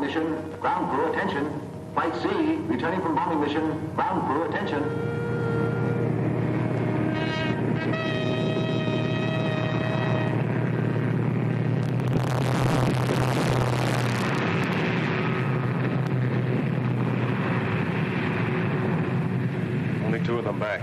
mission. Ground crew, attention. Flight C, returning from bombing mission. Ground crew, attention. Only 2 of them back.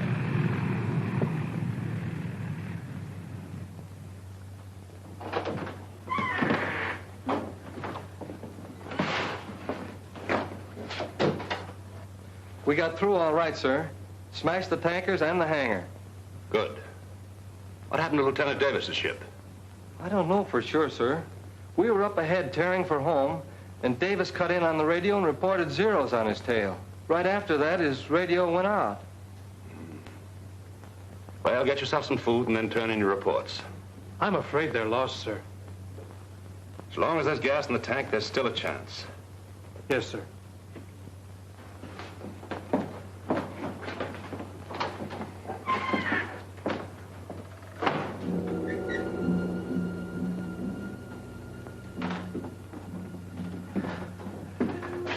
We got through all right, sir. Smashed the tankers and the hangar. Good. What happened to Lieutenant Davis's ship? I don't know for sure, sir. We were up ahead tearing for home, and Davis cut in on the radio and reported zeros on his tail. Right after that, his radio went out. Well, get yourself some food and then turn in your reports. I'm afraid they're lost, sir. As long as there's gas in the tank, there's still a chance. Yes, sir.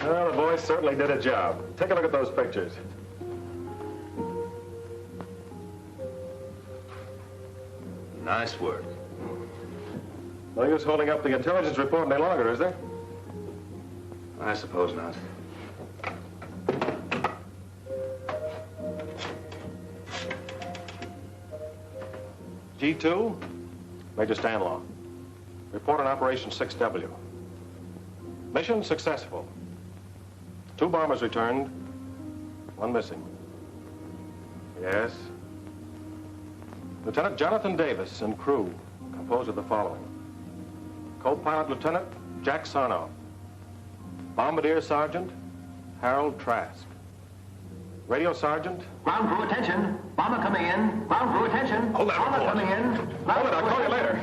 Well, the boys certainly did a job. Take a look at those pictures. Nice work. No use holding up the intelligence report any longer, is there? I suppose not. G2, Major Stanlaw. Report on Operation 6W. Mission successful. 2 bombers returned, 1 missing. Yes. Lieutenant Jonathan Davis and crew composed of the following. Co-pilot Lieutenant Jack Sarnoff. Bombardier Sergeant Harold Trask. Radio Sergeant. Ground crew, attention. Bomber coming in. Ground crew, attention. Hold that Bomber report. coming in. Hold it, I'll call you later.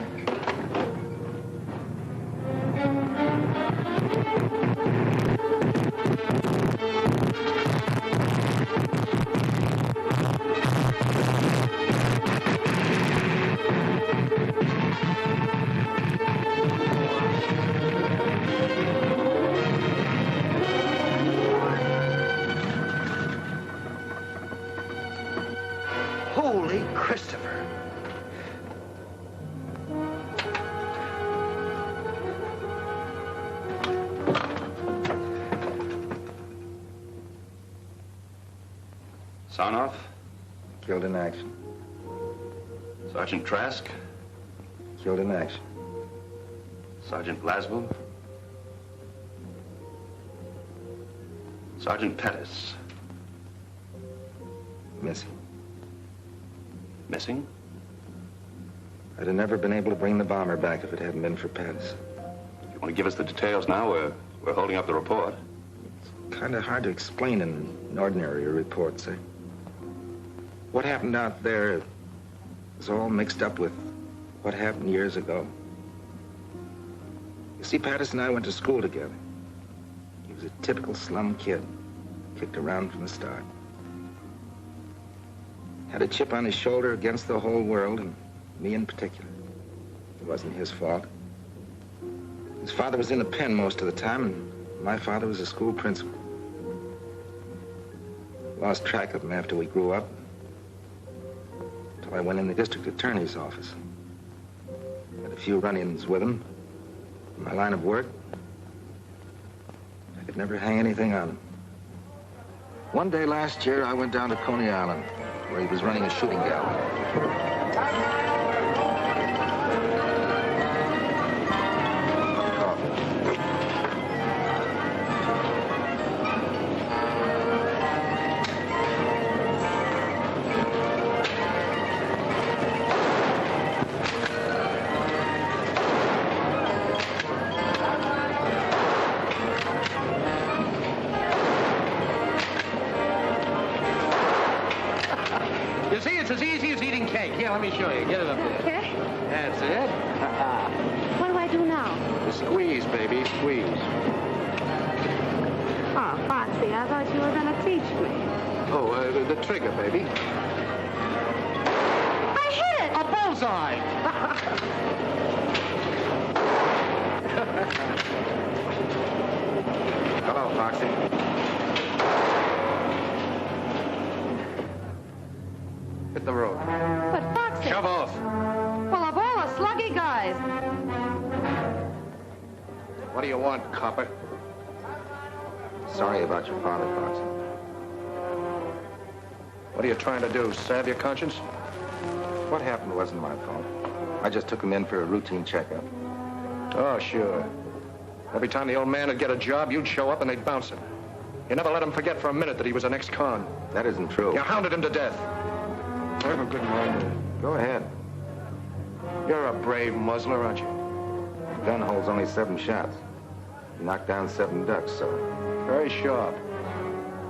Holy Christopher. Sarnoff, Killed in action. Sergeant Trask, Killed in action. Sergeant Glasgow, Sergeant Pettis. Missing. Missing? I'd have never been able to bring the bomber back if it hadn't been for Pettis. You want to give us the details now? We're holding up the report. Kind of hard to explain in an ordinary report, say. What happened out there is all mixed up with what happened years ago. You see, Pettis and I went to school together. He was a typical slum kid, kicked around from the start. Had a chip on his shoulder against the whole world, and me in particular. It wasn't his fault. His father was in the pen most of the time, and my father was a school principal. Lost track of him after we grew up, until I went in the district attorney's office. Had a few run-ins with him. In my line of work, I could never hang anything on him. One day last year, I went down to Coney Island, where he was running a shooting gallery. Here, let me show you. Get it up there. Okay. That's it. What do I do now? Squeeze, baby, squeeze. Oh, Foxy, I thought you were going to teach me. Oh, the trigger, baby. I hit it! A bullseye! Foxy. Hit the road. But Foxy... Shove off. Well, of all the sluggy guys... What do you want, copper? Sorry about your father, Foxy. What are you trying to do, salve your conscience? What happened wasn't my fault. I just took him in for a routine checkup. Oh, sure. Every time the old man would get a job, you'd show up and they'd bounce him. You never let him forget for a minute that he was an ex-con. That isn't true. You hounded him to death. I have a good mind. Go ahead. You're a brave muzzler, aren't you? The gun holds only 7 shots. You knocked down 7 ducks, so... Very sharp.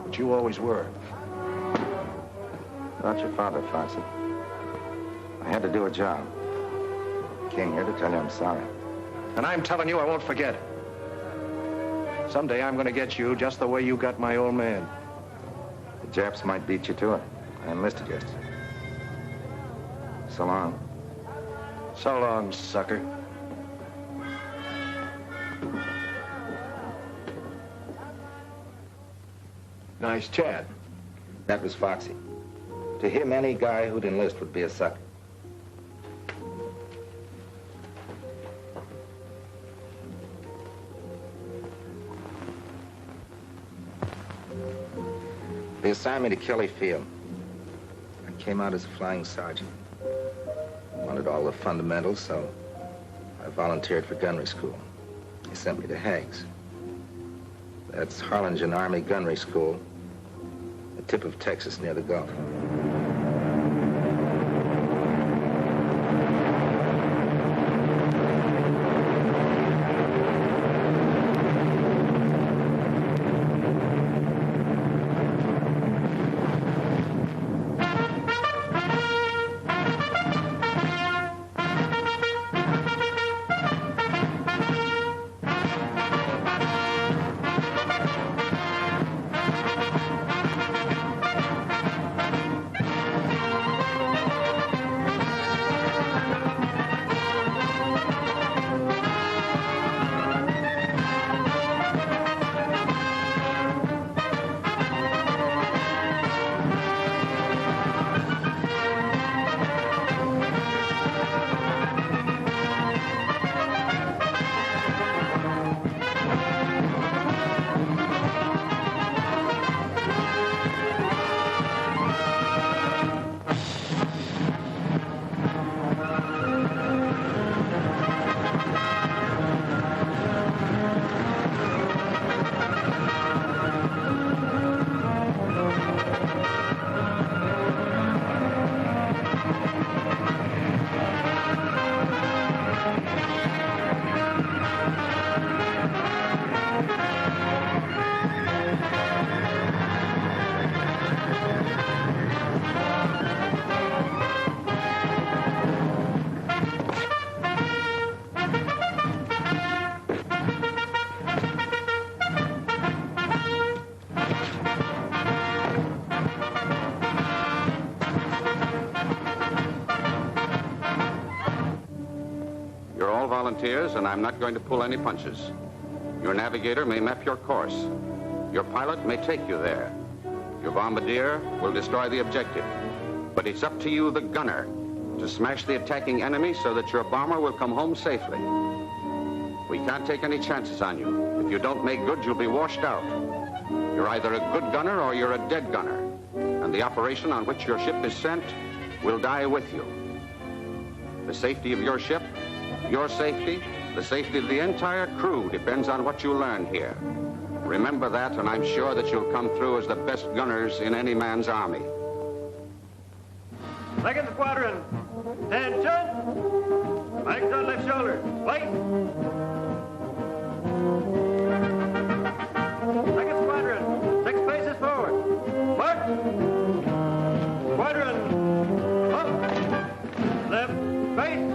But you always were. About your father, Foxy. I had to do a job. Came here to tell you I'm sorry. And I'm telling you I won't forget. Someday I'm going to get you just the way you got my old man. The Japs might beat you to it. I enlisted you. So long. So long, sucker. Nice chat. That was Foxy. To him, any guy who'd enlist would be a sucker. They assigned me to Kelly Field. I came out as a flying sergeant. Wanted all the fundamentals, so I volunteered for gunnery school. They sent me to Hague's. That's Harlingen Army Gunnery School, the tip of Texas near the Gulf. Volunteers, and I'm not going to pull any punches. Your navigator may map your course. Your pilot may take you there. Your bombardier will destroy the objective. But it's up to you, the gunner, to smash the attacking enemy so that your bomber will come home safely. We can't take any chances on you. If you don't make good, you'll be washed out. You're either a good gunner or you're a dead gunner. And the operation on which your ship is sent will die with you. The safety of your ship, your safety, the safety of the entire crew depends on what you learn here. Remember that, and I'm sure that you'll come through as the best gunners in any man's army. Second squadron, attention! Mike's on left shoulder. Wait! Second squadron, 6 paces forward. March! Squadron, up! Left, face!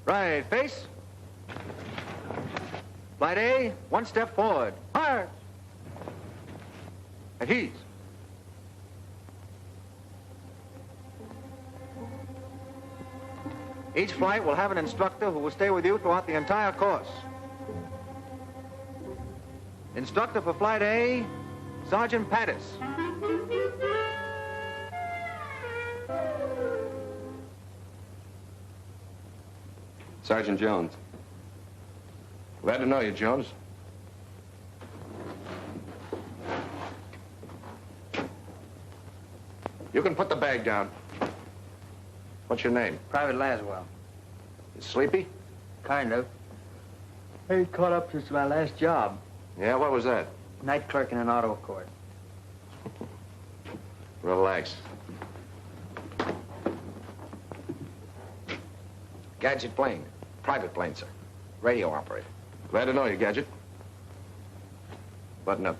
Right, face. Flight A, 1 step forward. March. At ease. Each flight will have an instructor who will stay with you throughout the entire course. Instructor for Flight A, Sergeant Pattis. Sergeant Jones. Glad to know you, Jones. You can put the bag down. What's your name? Private Laswell. You sleepy? Kind of. I ain't caught up since my last job. Yeah, what was that? Night clerk in an auto court. Relax. Gadget plane. Private plane, sir. Radio operator. Glad to know you, Gadget. Button up.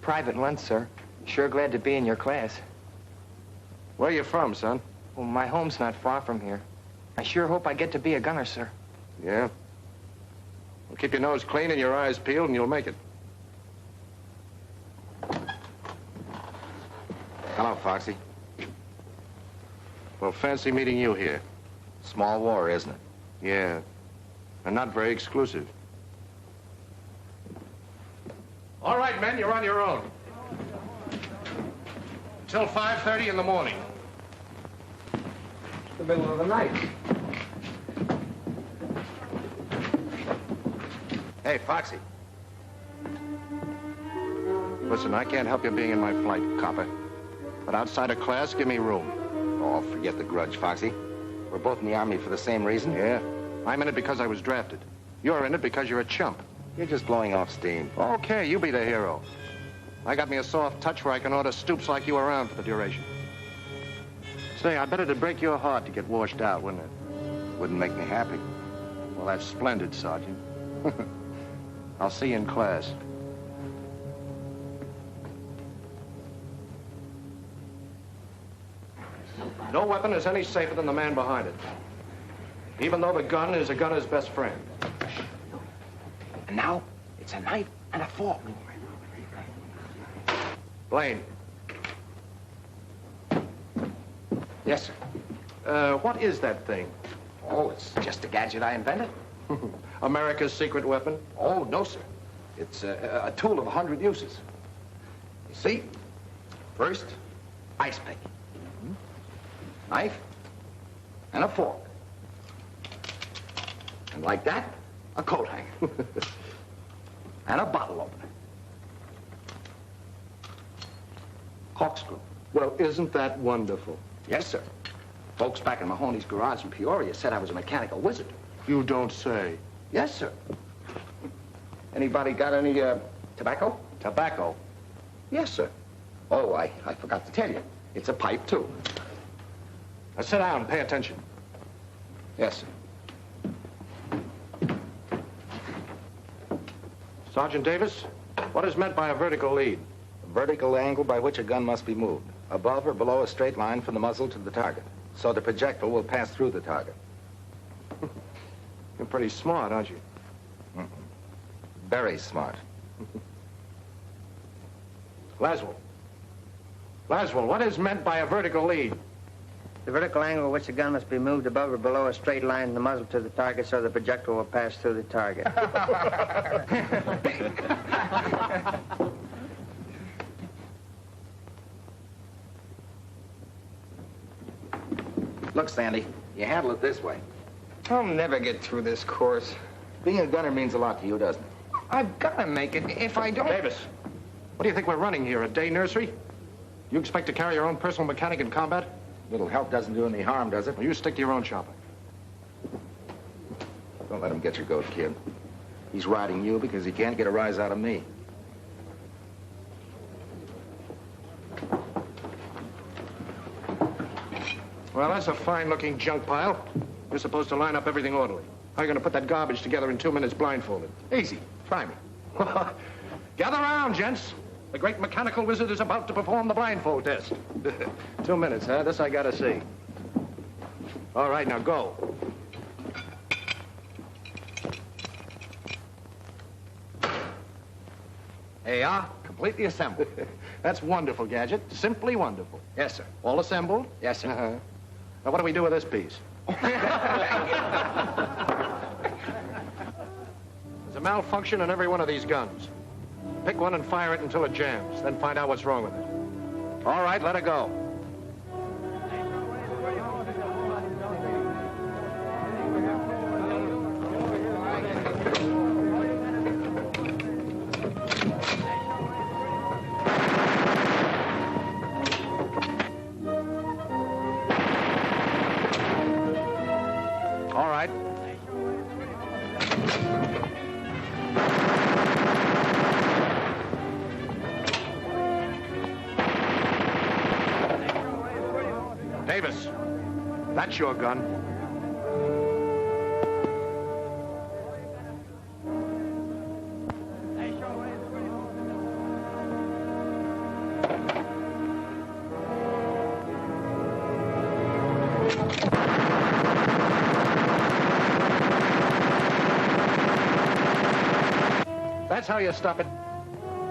Private Lunt, sir. Sure glad to be in your class. Where you from, son? Well, my home's not far from here. I sure hope I get to be a gunner, sir. Yeah? Well, keep your nose clean and your eyes peeled and you'll make it. Hello, Foxy. Well, fancy meeting you here. Small war, isn't it? Yeah. And not very exclusive. All right, men, you're on your own. Till 5:30 in the morning. The middle of the night. Hey, Foxy. Listen, I can't help you being in my flight, copper. But outside of class, give me room. Oh, forget the grudge, Foxy. We're both in the Army for the same reason. Yeah? I'm in it because I was drafted. You're in it because you're a chump. You're just blowing off steam. Okay, you be the hero. I got me a soft touch where I can order stoops like you around for the duration. Say, I bet it'd break your heart to get washed out, wouldn't it? Wouldn't make me happy. Well, that's splendid, Sergeant. I'll see you in class. No weapon is any safer than the man behind it. Even though the gun is a gunner's best friend. And now, it's a knife and a fork. Blaine. Yes, sir. What is that thing? Oh, it's just a gadget I invented. America's secret weapon? Oh, no, sir. It's a tool of 100 uses. You see, first, ice pick. Knife and a fork. And like that, a coat hanger. And a bottle opener. Corkscrew. Well, isn't that wonderful? Yes, sir. Folks back in Mahoney's garage in Peoria said I was a mechanical wizard. You don't say. Yes, sir. Anybody got any, tobacco? Tobacco? Yes, sir. Oh, I forgot to tell you. It's a pipe, too. Now, sit down and pay attention. Yes, sir. Sergeant Davis, what is meant by a vertical lead? A vertical angle by which a gun must be moved, above or below a straight line from the muzzle to the target, so the projectile will pass through the target. You're pretty smart, aren't you? Very smart. Laswell. Laswell, what is meant by a vertical lead? The vertical angle at which the gun must be moved above or below a straight line in the muzzle to the target so the projectile will pass through the target. Look, Sandy, you handle it this way. I'll never get through this course. Being a gunner means a lot to you, doesn't it? I've got to make it. If I don't... Davis, what do you think we're running here, a day nursery? You expect to carry your own personal mechanic in combat? Little help doesn't do any harm, does it? Well, you stick to your own chopper. Don't let him get your goat, kid. He's riding you because he can't get a rise out of me. Well, that's a fine-looking junk pile. You're supposed to line up everything orderly. How are you going to put that garbage together in 2 minutes blindfolded? Easy. Try me. Gather around, gents. The great mechanical wizard is about to perform the blindfold test. 2 minutes, huh? This I gotta see. All right, now go. Hey, come completely assembled. That's wonderful, Gadget. Simply wonderful. Yes, sir. All assembled? Yes, sir. Now, what do we do with this piece? There's a malfunction in every one of these guns. Pick one and fire it until it jams, then find out what's wrong with it. All right, let it go. All right. Davis, that's your gun. That's how you stop it.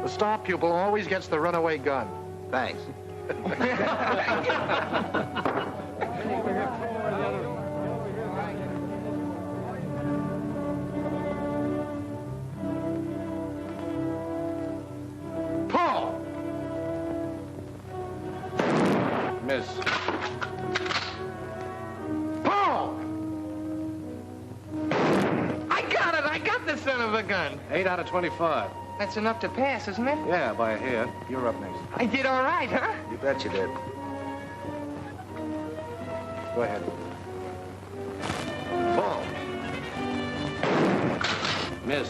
The star pupil always gets the runaway gun. Thanks. Paul! Miss. Paul! I got it! I got the son of a gun! 8 out of 25. That's enough to pass, isn't it? Yeah, by a hair. You're up next. I did all right, huh? You bet you did. Go ahead. Ball. Miss.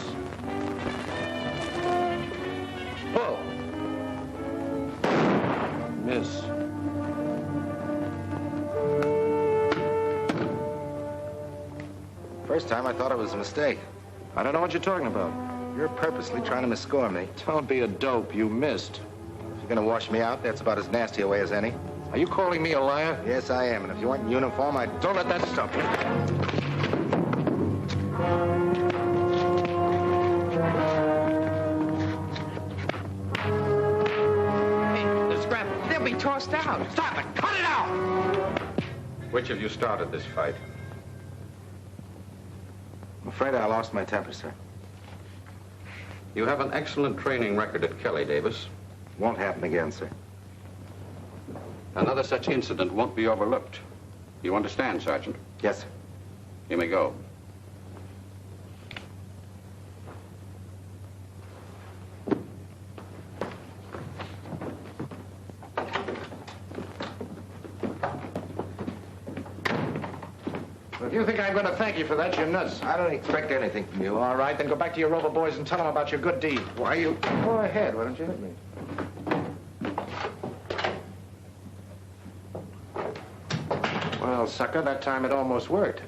Pull. Miss. First time I thought it was a mistake. I don't know what you're talking about. You're purposely trying to misscore me. Don't be a dope. You missed. If you're gonna wash me out, that's about as nasty a way as any. Are you calling me a liar? Yes, I am. And if you weren't in uniform, I'd... Don't let that stop you. Hey, the scrap. They'll be tossed out. Stop it! Cut it out! Which of you started this fight? I'm afraid I lost my temper, sir. You have an excellent training record at Kelly, Davis. Won't happen again, sir. Another such incident won't be overlooked. You understand, Sergeant? Yes, sir. You may go. If you think I'm going to thank you for that, you're nuts. I don't expect anything from you. All right, then go back to your Rover boys and tell them about your good deed. Why you... Go ahead. Why don't you hit me? Well, sucker, that time it almost worked.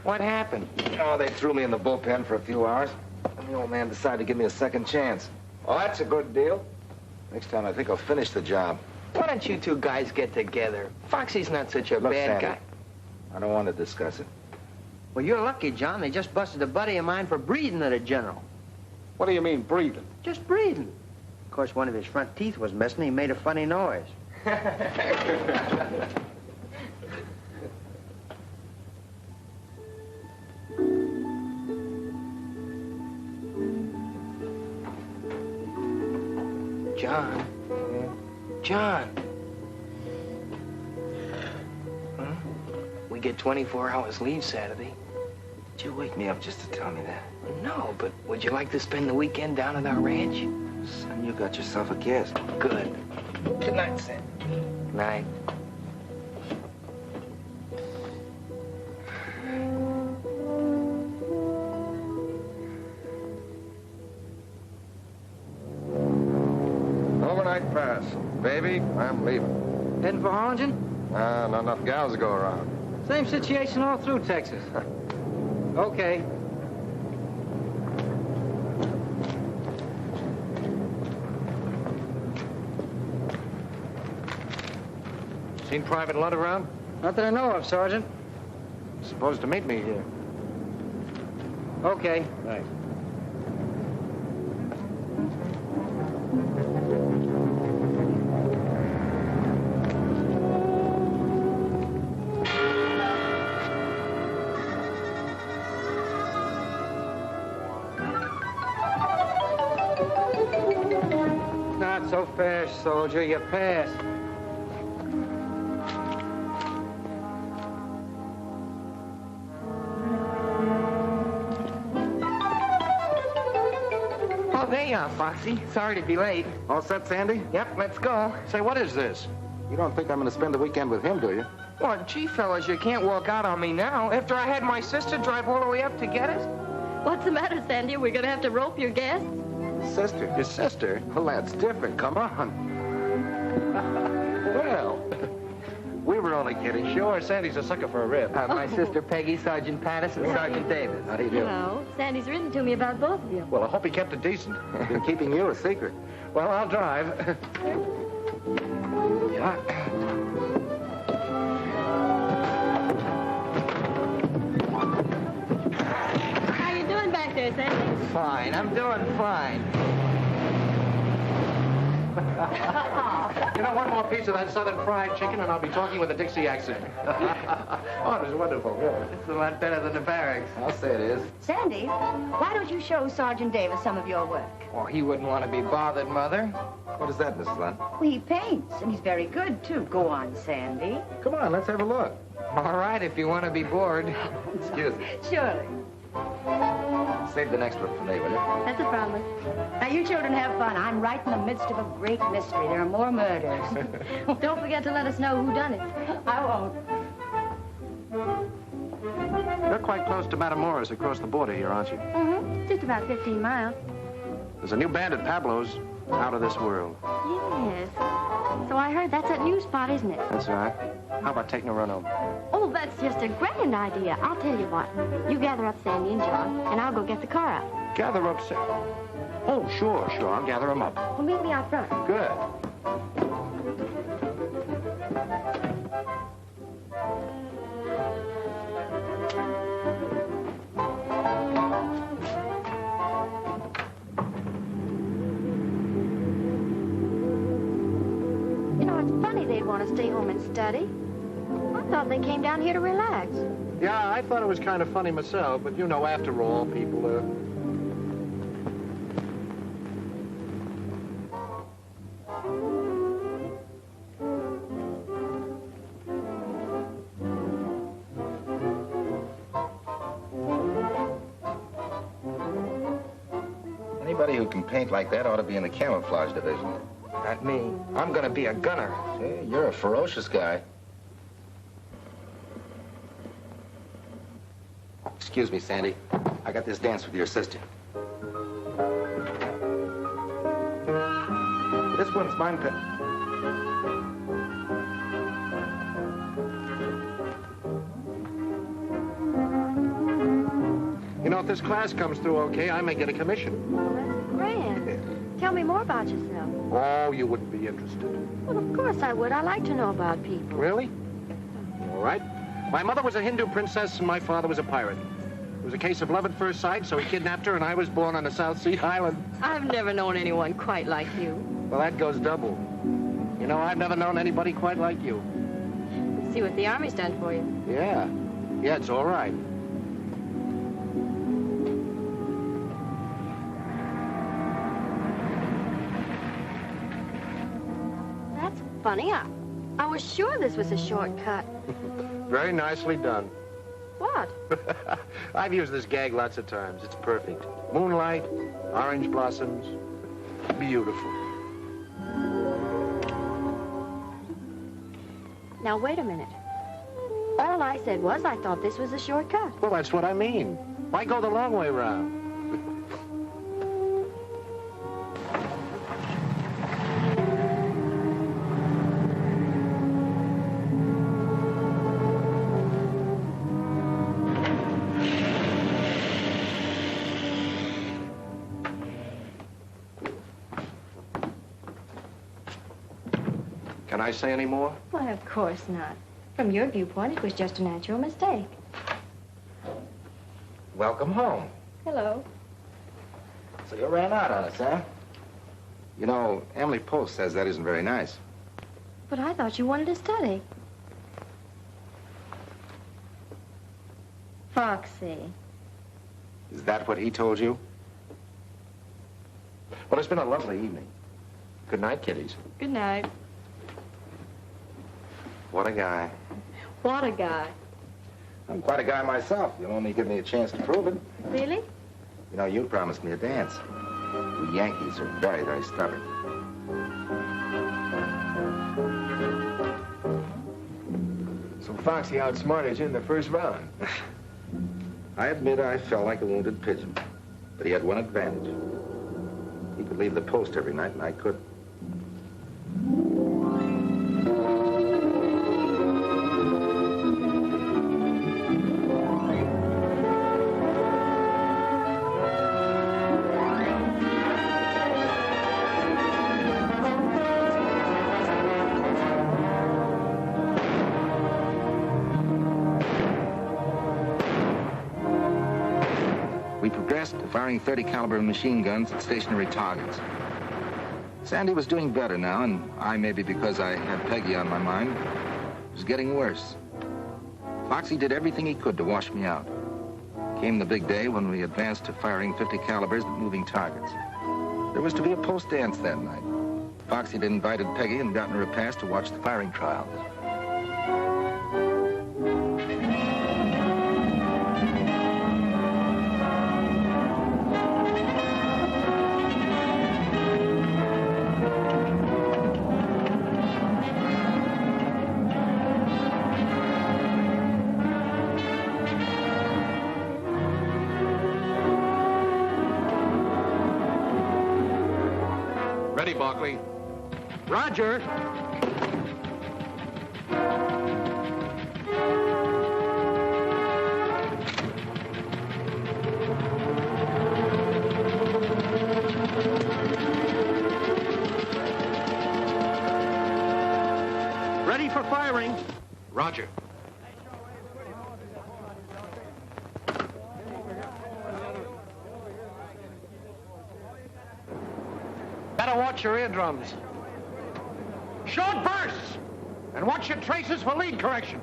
What happened? Oh, they threw me in the bullpen for a few hours. And the old man decided to give me a second chance. Oh, that's a good deal. Next time, I think I'll finish the job. Why don't you two guys get together? Foxy's not such a Look, bad Sandy, guy. I don't want to discuss it. Well, you're lucky, John. They just busted a buddy of mine for breathing at a general. What do you mean, breathing? Just breathing. Of course, one of his front teeth was missing. He made a funny noise. John. John. Huh? We get 24 hours leave Saturday. Did you wake me up just to tell me that? No, but would you like to spend the weekend down at our ranch? Son, you got yourself a guest. Good. Good night, Sam. Night. Overnight pass. Baby, I'm leaving. Heading for Harlingen? Not enough gals to go around. Same situation all through Texas. Okay. Seen Private Lunt around? Not that I know of, Sergeant. Supposed to meet me here. Okay. Thanks. Not so fast, soldier. You passed. Oh, there you are, Foxy. Sorry to be late. All set, Sandy? Yep, let's go. Say, what is this? You don't think I'm going to spend the weekend with him, do you? Well, gee, fellas, you can't walk out on me now after I had my sister drive all the way up to get us. What's the matter, Sandy? We're going to have to rope your guests? Sister. Your sister? Well, that's different. Come on. Well, we were only kidding. Sure, Sandy's a sucker for a rib. My sister Peggy, Sergeant Patterson, Sergeant Davis. How do you do? No, Sandy's written to me about both of you. Well, I hope he kept it decent. Been keeping you a secret. Well, I'll drive. Yeah. How you doing back there, Sandy? Fine, I'm doing fine. You know, one more piece of that southern fried chicken and I'll be talking with a Dixie accent. Oh, it was wonderful, yeah. It's a lot better than the barracks. I'll say it is. Sandy, why don't you show Sergeant Davis some of your work? Well, he wouldn't want to be bothered, Mother. What is that, Mrs. Lunt? Well, he paints, and he's very good, too. Go on, Sandy. Come on, let's have a look. All right, if you want to be bored. Excuse me. Surely. Save the next one for me, will you? That's a promise. Now, you children have fun. I'm right in the midst of a great mystery. There are more murders. Don't forget to let us know who done it. I won't. You're quite close to Matamoros across the border here, aren't you? Mm-hmm. Just about 15 miles. There's a new band at Pablo's. Out of this world. Yes. So I heard that's that new spot, isn't it? That's right. How about taking a run over? Oh, that's just a grand idea. I'll tell you what. You gather up Sandy and John, and I'll go get the car out. Gather up, Oh, sure. I'll gather them up. Well, meet me out front. Good. They'd want to stay home and study. I thought they came down here to relax. Yeah, I thought it was kind of funny myself, but you know, after all, people Anybody who can paint like that ought to be in the camouflage division. Not me. I'm gonna be a gunner. Hey, you're a ferocious guy. Excuse me, Sandy. I got this dance with your sister. This one's mine. You know, if this class comes through okay, I may get a commission. Well, that's grand. Tell me more about yourself. Oh, you wouldn't be interested. Well, of course I would. I like to know about people. Really? All right. My mother was a Hindu princess and my father was a pirate. It was a case of love at first sight, so he kidnapped her and I was born on a South Sea island. I've never known anyone quite like you. Well, that goes double. You know, I've never known anybody quite like you. Let's see what the Army's done for you. Yeah. Yeah, it's all right. That's funny. I was sure this was a shortcut. Very nicely done. What? I've used this gag lots of times. It's perfect. Moonlight, orange blossoms, beautiful. Now, wait a minute. All I said was I thought this was a shortcut. Well, that's what I mean. Why go the long way around? Can I say any more? Why, of course not. From your viewpoint, it was just a natural mistake. Welcome home. Hello. So you ran out on us, huh? You know, Emily Post says that isn't very nice. But I thought you wanted to study. Foxy. Is that what he told you? Well, it's been a lovely evening. Good night, kiddies. Good night. What a guy. What a guy. I'm quite a guy myself. You'll only give me a chance to prove it. Really? You know, you promised me a dance. We Yankees are very, very stubborn. So Foxy outsmarted you in the first round. I admit I felt like a wounded pigeon, but he had one advantage. He could leave the post every night, and I couldn't. We progressed to firing 30 caliber machine guns at stationary targets. Sandy was doing better now, and I, maybe because I had Peggy on my mind, was getting worse. Foxy did everything he could to wash me out. Came the big day when we advanced to firing 50 calibers at moving targets. There was to be a post dance that night. Foxy had invited Peggy and gotten her a pass to watch the firing trial. Ready, Barkley. Roger. Ready for firing. Roger. Better watch your eardrums. Short bursts! And watch your traces for lead correction.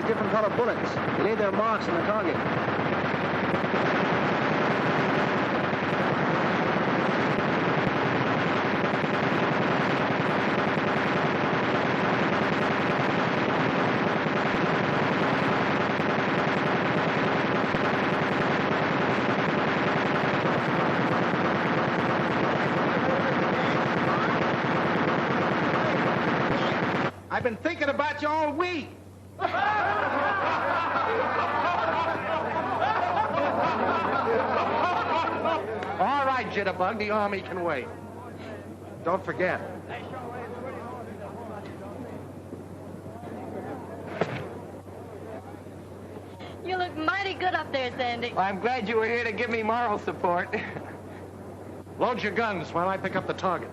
Different color bullets. They leave their marks on the target. I've been thinking about you all week. All right, Jitterbug, the Army can wait. Don't forget. You look mighty good up there, Sandy. Well, I'm glad you were here to give me moral support. Load your guns while I pick up the target.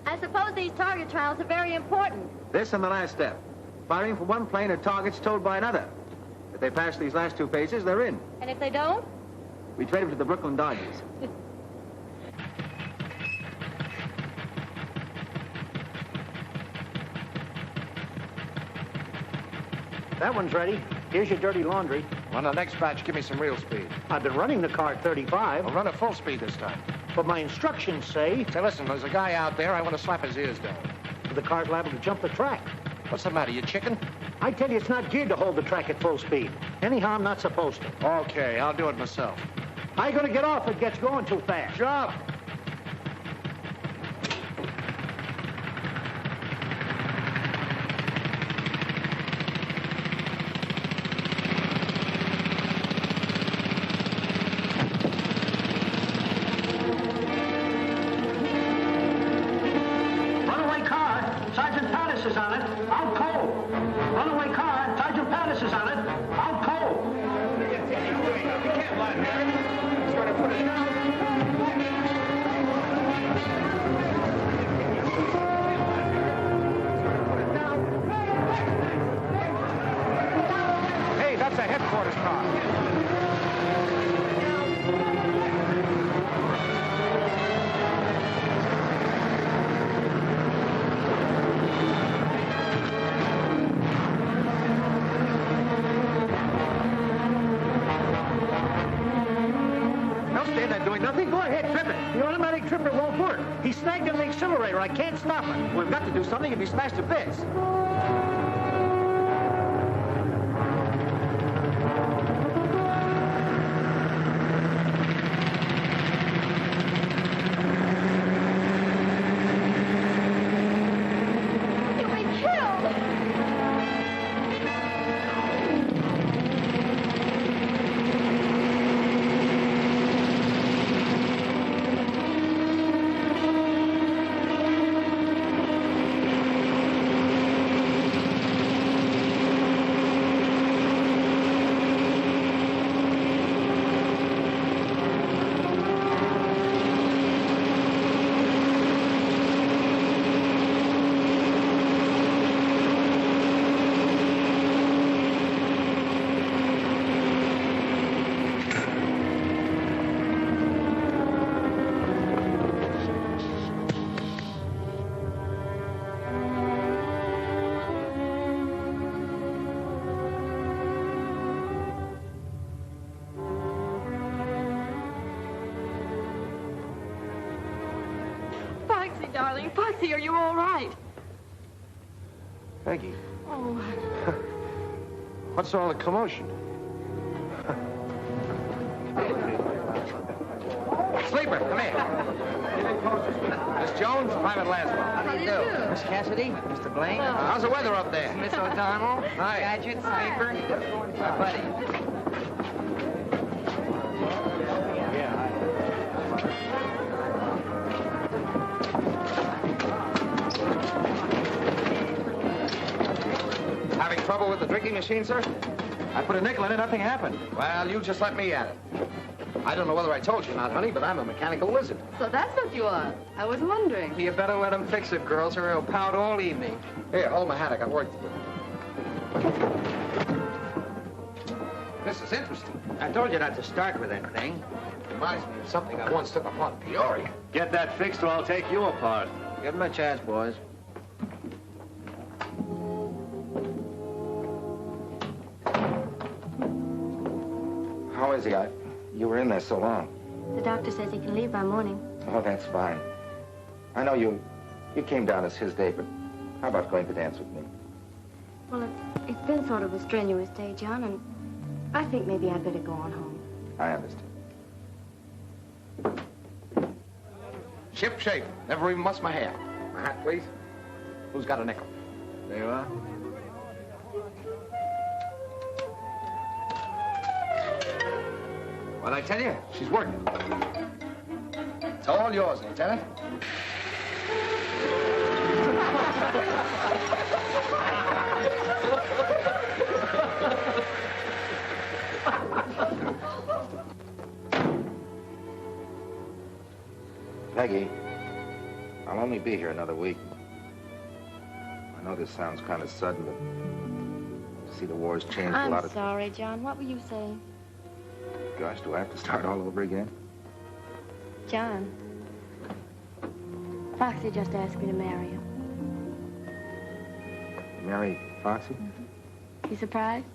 I suppose these target trials are very important. This and the last step. Firing from one plane at targets towed by another. If they pass these last two phases, they're in. And if they don't? We trade them to the Brooklyn Dodgers. That one's ready. Here's your dirty laundry. On the next batch, give me some real speed. I've been running the car at 35. I'll run at full speed this time. But my instructions say... Say, listen, there's a guy out there. I want to slap his ears down. The car's liable to jump the track. What's the matter, you chicken? I tell you, it's not geared to hold the track at full speed. Anyhow, I'm not supposed to. Okay, I'll do it myself. I ain't gonna get off if it gets going too fast. Jump! I can't stop it. We've got to do something if he smashed to bits. Darling, Foxy, are you all right? Peggy. Oh. What's all the commotion? Sleeper, come here. Miss Jones, Private Laswell. How do you do? Miss Cassidy, Mr. Blaine. How's the weather up there? Miss O'Donnell. Hi. Gadget, Sleeper. My buddy. Having trouble with the drinking machine, sir? I put a nickel in it, nothing happened. Well, you just let me at it. I don't know whether I told you or not, honey, but I'm a mechanical wizard. So that's what you are. I was wondering. You better let him fix it, girls, or he'll pout all evening. Here, hold my hat. I got work to do. This is interesting. I told you not to start with that thing. Reminds me of something I once took upon Peoria. Get that fixed or I'll take you apart. Give him a chance, boys. How is he? You were in there so long. The doctor says he can leave by morning. Oh, that's fine. I know you came down as his day, but how about going to dance with me? Well, it's been sort of a strenuous day, John, and I think maybe I'd better go on home. I understand. Ship shape. Never even mussed my hair. My hat, please. Who's got a nickel? There you are. What'd I tell you? She's working. It's all yours, Lieutenant. Peggy, I'll only be here another week. I know this sounds kind of sudden, but see, the war's changed a lot of... I'm sorry, John. What were you saying? Gosh, do I have to start all over again? John, Foxy just asked me to marry him. Marry Foxy? You surprised?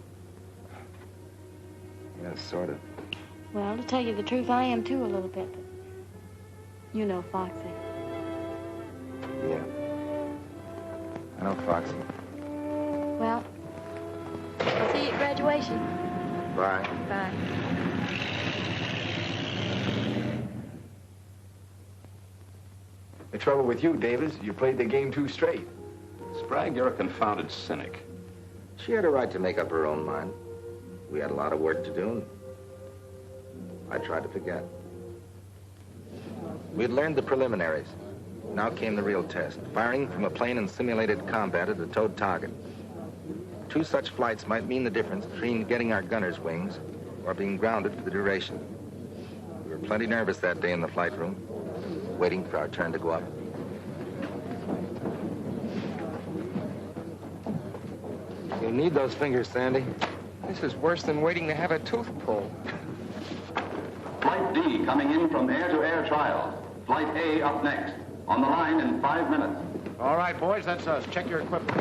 Yeah, sort of. Well, to tell you the truth, I am too a little bit. You know Foxy. Yeah. I know Foxy. Well, I'll see you at graduation. Bye. Bye. The trouble with you, Davis, you played the game too straight. Sprague, you're a confounded cynic. She had a right to make up her own mind. We had a lot of work to do, and I tried to forget. We'd learned the preliminaries. Now came the real test, firing from a plane in simulated combat at a towed target. 2 such flights might mean the difference between getting our gunner's wings or being grounded for the duration. We were plenty nervous that day in the flight room, waiting for our turn to go up. You need those fingers, Sandy. This is worse than waiting to have a tooth pulled. Flight D coming in from air-to-air trials. Flight A up next. On the line in 5 minutes. All right, boys, that's us. Check your equipment.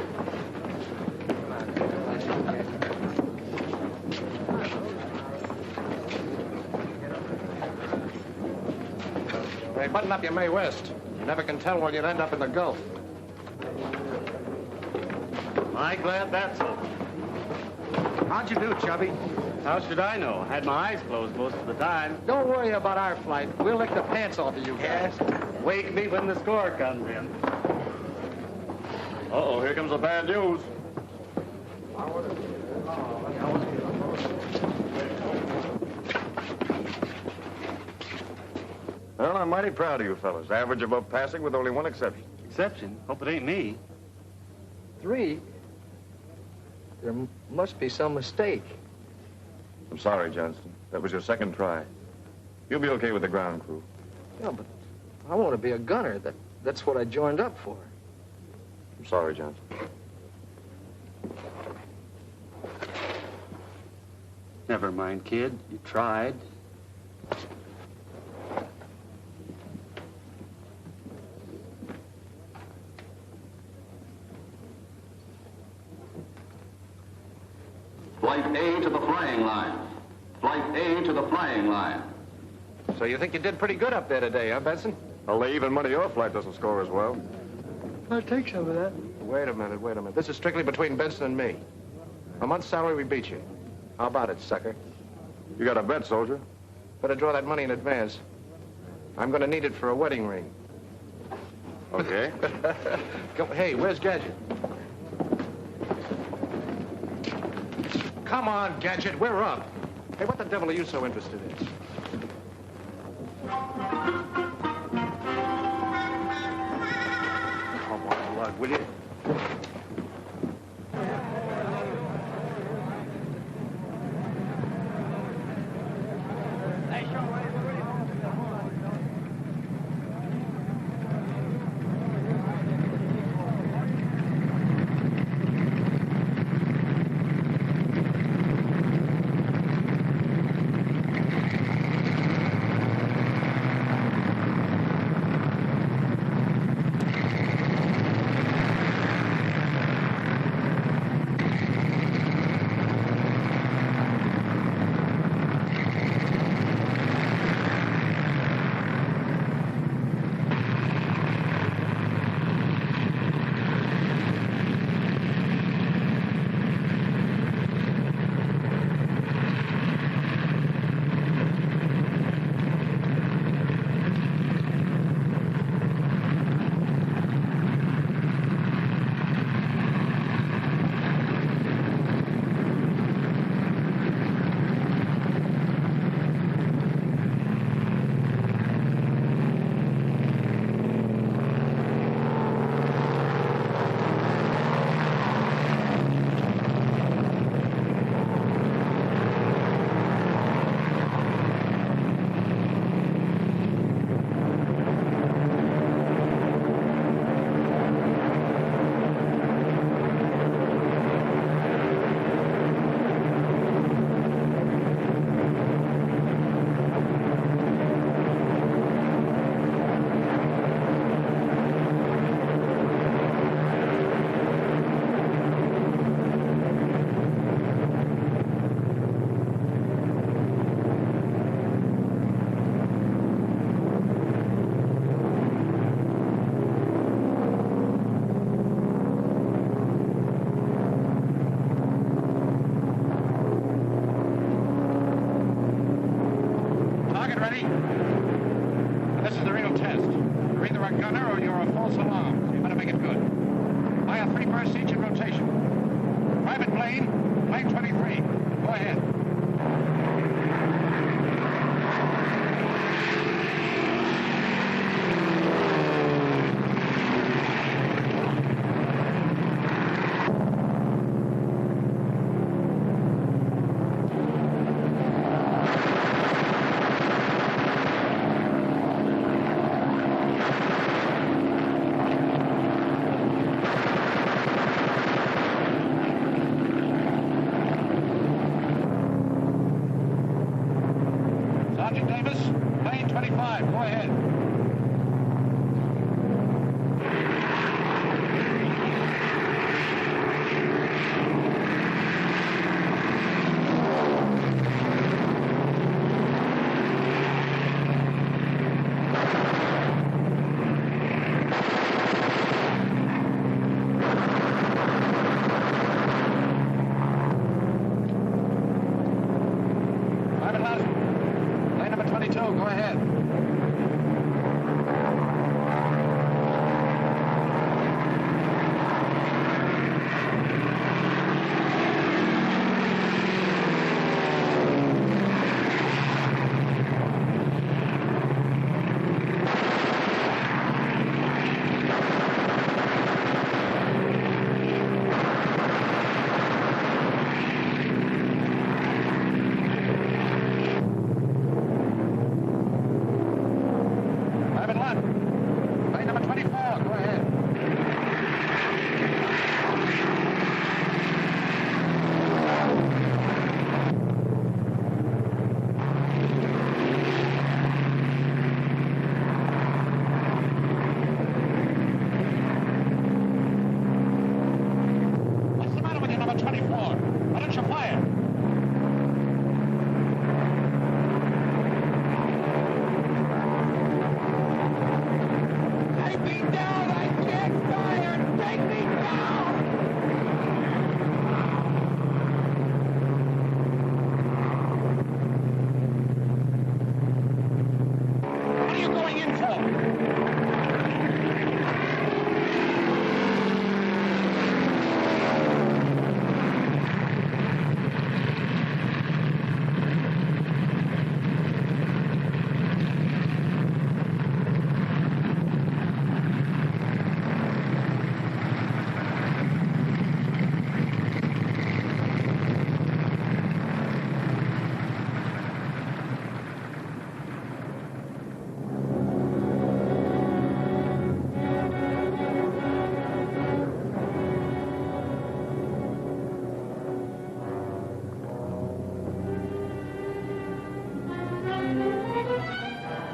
Hey, button up your Mae West. You never can tell when you'll end up in the Gulf. I'm glad that's over. How'd you do, Chubby? How should I know? Had my eyes closed most of the time. Don't worry about our flight. We'll lick the pants off of you guys. Wake me when the score comes in. Uh-oh, here comes the bad news. Well, I'm mighty proud of you fellas. Average above passing with only one exception. Exception? Hope it ain't me. 3? There must be some mistake. I'm sorry, Johnston. That was your second try. You'll be okay with the ground crew. Yeah, but I want to be a gunner. That's what I joined up for. I'm sorry, Johnston. Never mind, kid. You tried. Flight A to the flying line. Flight A to the flying line. So you think you did pretty good up there today, huh, Benson? Well, they even money your flight doesn't score as well. I'll take some of that. Wait a minute. This is strictly between Benson and me. A month's salary, we beat you. How about it, sucker? You got a bet, soldier. Better draw that money in advance. I'm going to need it for a wedding ring. Okay. Hey, where's Gadget? Come on, Gadget, we're up. Hey, what the devil are you so interested in? Come on, Lug, will you? test. You're either a gunner or you're a false alarm, so you better make it good. Fire 3 bursts each in rotation. Private plane, plane 23. Go ahead.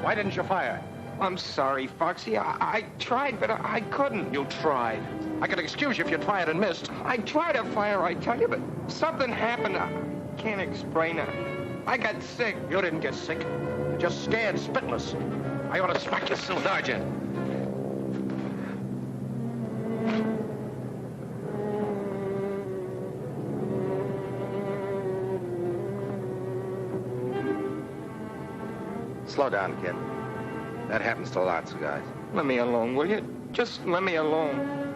Why didn't you fire? I'm sorry, Foxy. I tried, but I couldn't. You tried. I could excuse you if you tried and missed. I tried to fire, I tell you, but something happened. I can't explain it. I got sick. You didn't get sick. You're just scared, spitless. I ought to smack you soon. Sergeant. Slow down, kid. That happens to lots of guys. Let me alone, will you? Just let me alone.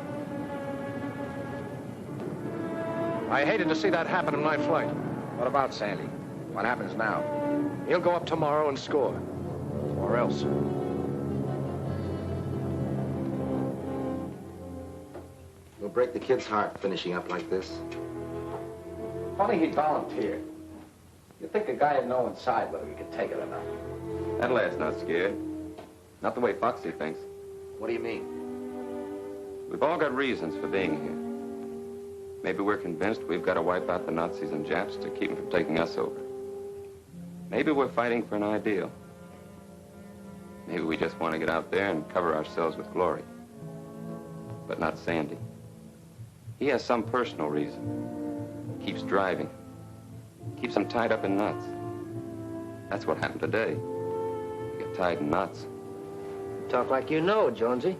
I hated to see that happen in my flight. What about Sandy? What happens now? He'll go up tomorrow and score. Or else. You'll break the kid's heart finishing up like this. Funny he volunteered. You'd think a guy would know inside whether he could take it or not. That lad's not scared. Not the way Foxy thinks. What do you mean? We've all got reasons for being here. Maybe we're convinced we've got to wipe out the Nazis and Japs to keep them from taking us over. Maybe we're fighting for an ideal. Maybe we just want to get out there and cover ourselves with glory. But not Sandy. He has some personal reason. Keeps driving. Keeps him tied up in knots. That's what happened today. He got tied in knots. Talk like you know, Jonesy.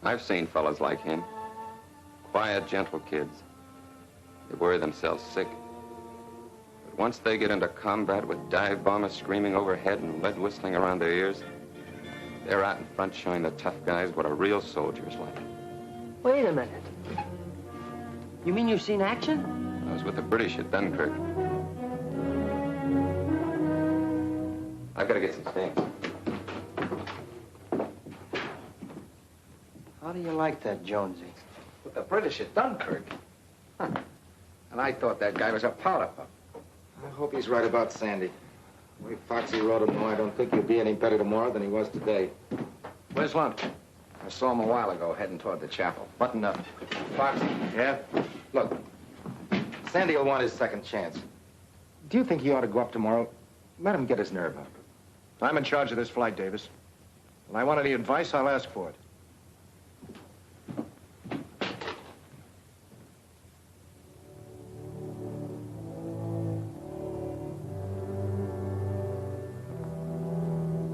I've seen fellas like him. Quiet, gentle kids. They worry themselves sick. But once they get into combat with dive bombers screaming overhead and lead whistling around their ears, They're out in front showing the tough guys what a real soldier's like. Wait a minute. You mean you've seen action? I was with the British at Dunkirk. I've got to get some things. How do you like that, Jonesy? With the British at Dunkirk? Huh. And I thought that guy was a powder puff. I hope he's right about Sandy. The way Foxy wrote him, though, I don't think he'll be any better tomorrow than he was today. Where's lunch? I saw him a while ago heading toward the chapel. Button up. Foxy. Yeah? Look, Sandy will want his second chance. Do you think he ought to go up tomorrow? Let him get his nerve up. I'm in charge of this flight, Davis. When I want any advice, I'll ask for it.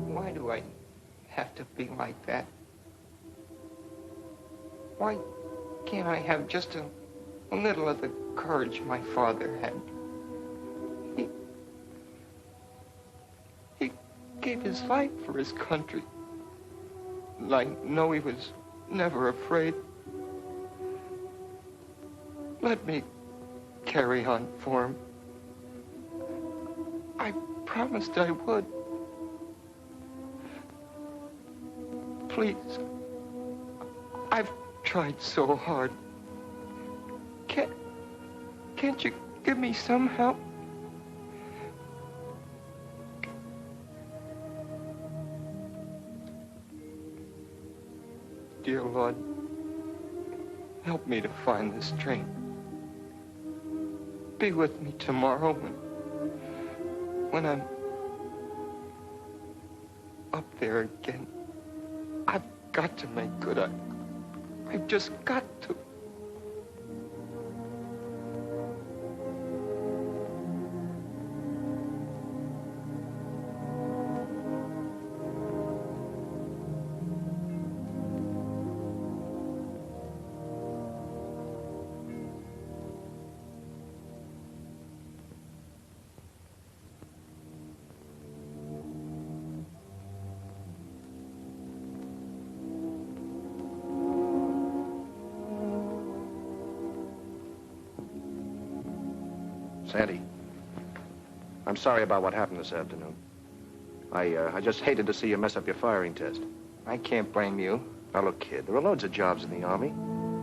Why do I have to be like that? Why can't I have just a little of the courage my father had? He gave his life for his country. And I know he was never afraid. Let me carry on for him. I promised I would. Please. I've tried so hard. Can't you give me some help? Dear Lord, help me to find the strength. Be with me tomorrow when I'm up there again. I've got to make good. I've just got to. Sandy, I'm sorry about what happened this afternoon. I just hated to see you mess up your firing test. I can't blame you. Now, look, kid, there are loads of jobs in the Army.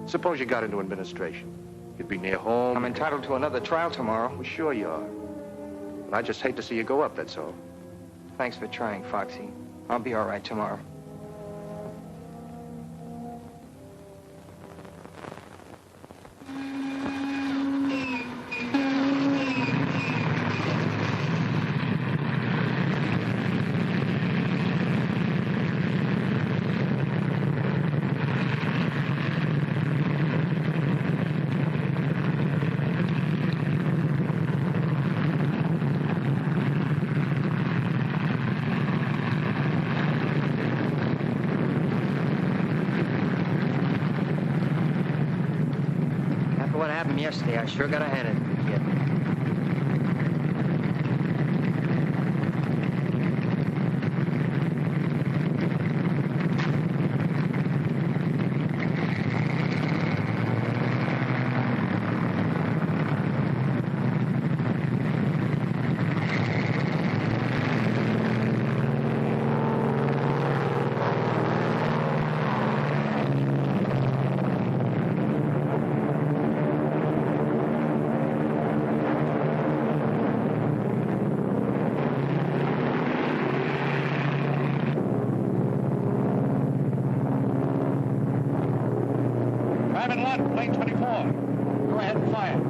Suppose you got into administration. You'd be near home. I'm entitled to another trial tomorrow. Well, sure you are. But I just hate to see you go up, that's all. Thanks for trying, Foxy. I'll be all right tomorrow. Yesterday, I sure got a hand in it, kid. Plane 24. Go ahead and fire.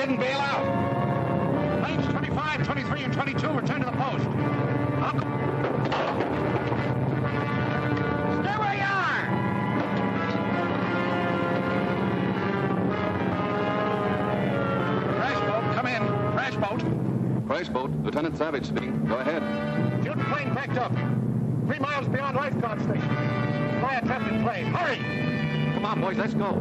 didn't bail out. Planes 25, 23, and 22 return to the post. Stay where you are! Crash boat, come in. Crash boat. Crash boat, Lieutenant Savage speaking. Go ahead. Fuel plane backed up. 3 miles beyond lifeguard station. Fire traffic plane. Hurry! Come on, boys, let's go.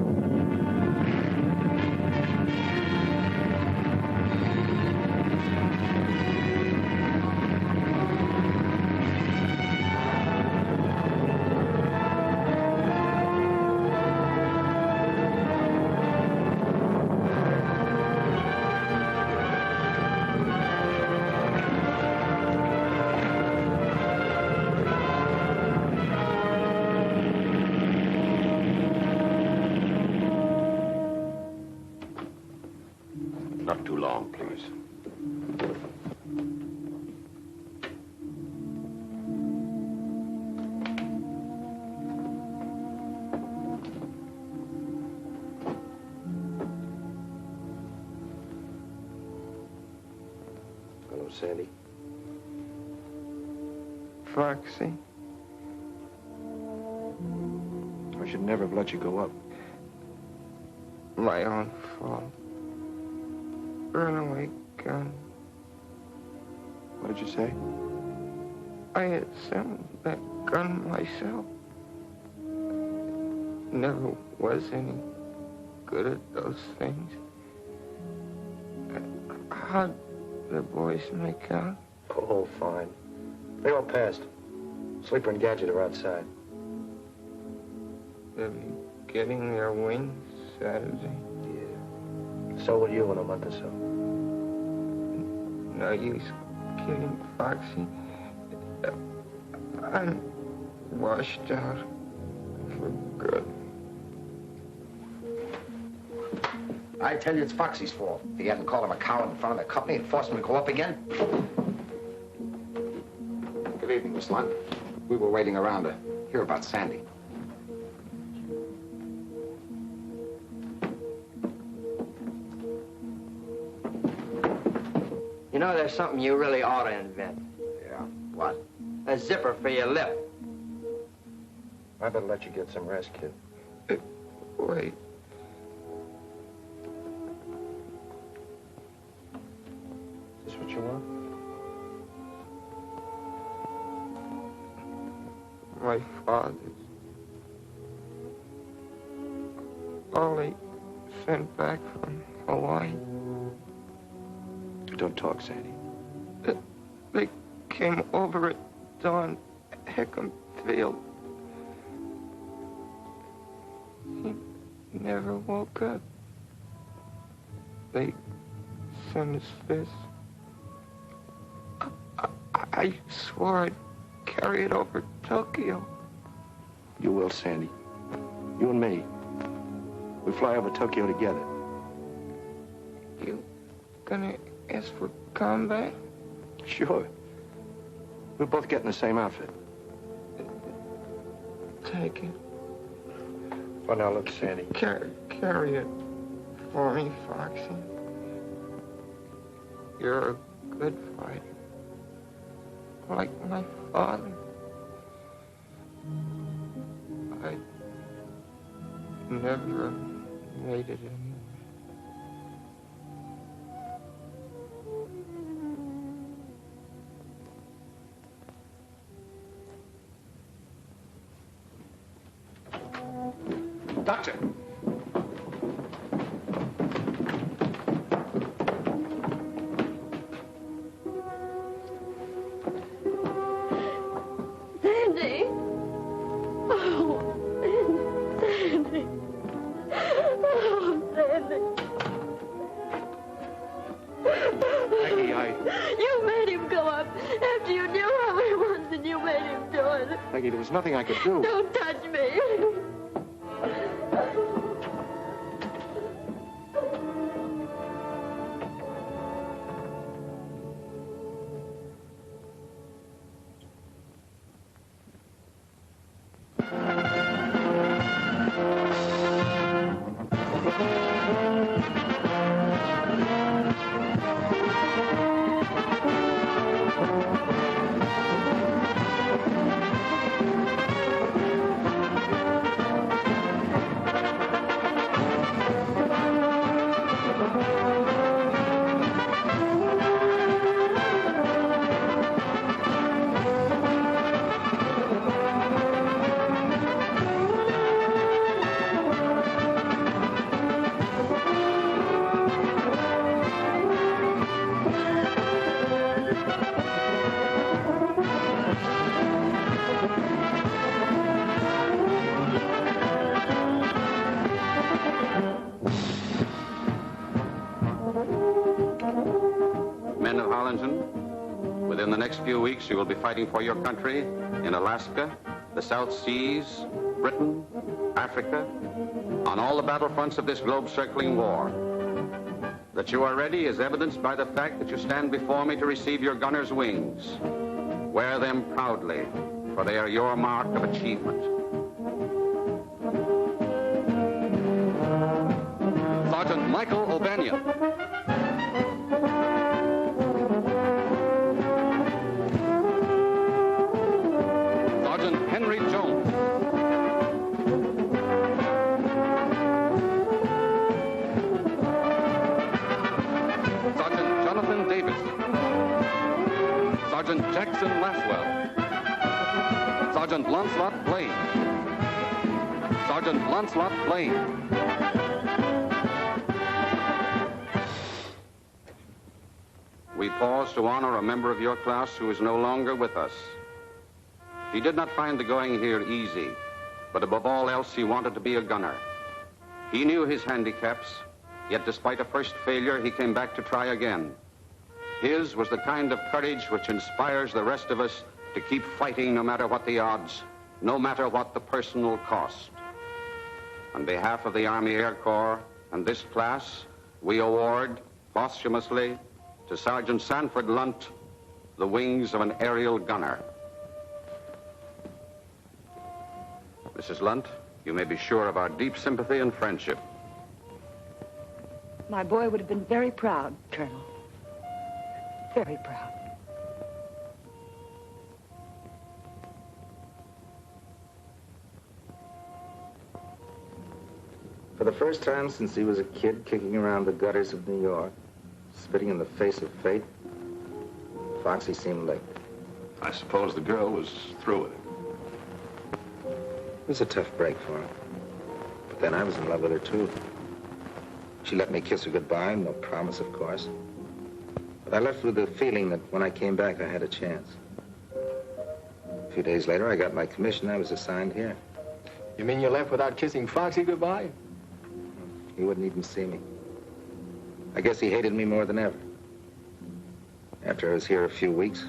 Not too long, please. Hello, Sandy. Foxy. I should never have let you go up. My own fault. Runaway gun. What did you say? I assembled that gun myself. Never was any good at those things. How'd the boys make out? Oh, fine. They all passed. Sleeper and Gadget are outside. They'll be getting their wings Saturday. So will you in a month or so. No use kidding, Foxy. I'm washed out for good. I tell you, it's Foxy's fault. If he hadn't called him a coward in front of the company and forced him to go up again. Good evening, Miss Lunt. We were waiting around to hear about Sandy. You know, there's something you really ought to invent. Yeah, what? A zipper for your lip. I better let you get some rest, kid. Wait. Is this what you want? My father's. All they sent back from Hawaii. Don't talk, Sandy. They came over at dawn, Hickam Field. He never woke up. They sent us this. I swore I'd carry it over Tokyo. You will, Sandy. You and me. We fly over Tokyo together. You gonna ask for combat? Sure. We'll both get in the same outfit. Take it. For now, look, Sandy. Carry it for me, Foxy. You're a good fighter. Like my father. I never made it anyway. Doctor. Sandy. Oh, Sandy. Oh, Sandy. Maggie, You made him go up after you knew how he was and you made him do it. Maggie, there was nothing I could do. Don't touch me. few weeks, you will be fighting for your country in Alaska, the South Seas, Britain, Africa, on all the battlefronts of this globe-circling war. That you are ready is evidenced by the fact that you stand before me to receive your gunner's wings. Wear them proudly, for they are your mark of achievement. Sergeant Michael O'Banion. Sergeant Henry Jones. Sergeant Jonathan Davis. Sergeant Jackson Laswell. Sergeant Lancelot Blaine. Sergeant Lancelot Blaine. We pause to honor a member of your class who is no longer with us. He did not find the going here easy, but above all else, he wanted to be a gunner. He knew his handicaps, yet despite a first failure, he came back to try again. His was the kind of courage which inspires the rest of us to keep fighting no matter what the odds, no matter what the personal cost. On behalf of the Army Air Corps and this class, we award posthumously to Sergeant Sanford Lunt the wings of an aerial gunner. Mrs. Lunt, you may be sure of our deep sympathy and friendship. My boy would have been very proud, Colonel. Very proud. For the first time since he was a kid kicking around the gutters of New York, spitting in the face of fate, Foxy seemed licked. I suppose the girl was through with it. It was a tough break for her. But then I was in love with her, too. She let me kiss her goodbye, no promise, of course. But I left with the feeling that when I came back, I had a chance. A few days later, I got my commission. I was assigned here. You mean you left without kissing Foxy goodbye? He wouldn't even see me. I guess he hated me more than ever. After I was here a few weeks,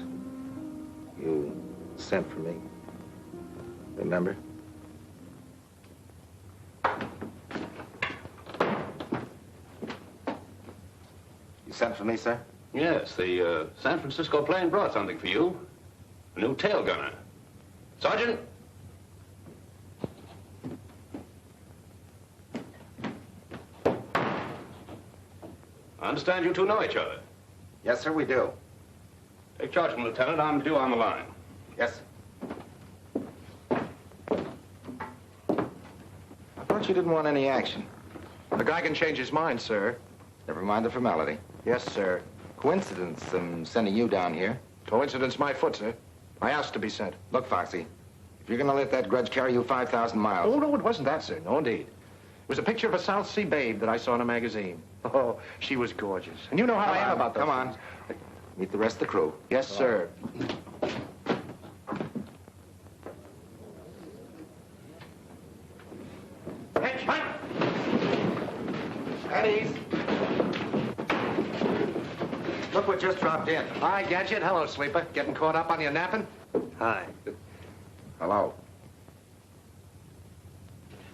you sent for me. Remember? You sent for me, sir? Yes, the San Francisco plane brought something for you. A new tail gunner. Sergeant? I understand you two know each other. Yes, sir, we do. Take charge of him, Lieutenant. I'm due on the line. Yes, sir. I thought you didn't want any action. The guy can change his mind, sir. Never mind the formality. Yes, sir. Coincidence, sending you down here. Coincidence my foot, sir. I asked to be sent. Look, Foxy, if you're gonna let that grudge carry you 5,000 miles... Oh, no, it wasn't that, sir. No, indeed. It was a picture of a South Sea babe that I saw in a magazine. Oh, she was gorgeous. And you know how I am about those Come on. Meet the rest of the crew. Yes, sir. At ease. Look what just dropped in. Hi, Gadget. Hello, Sleeper. Getting caught up on your napping? Hi. Hello.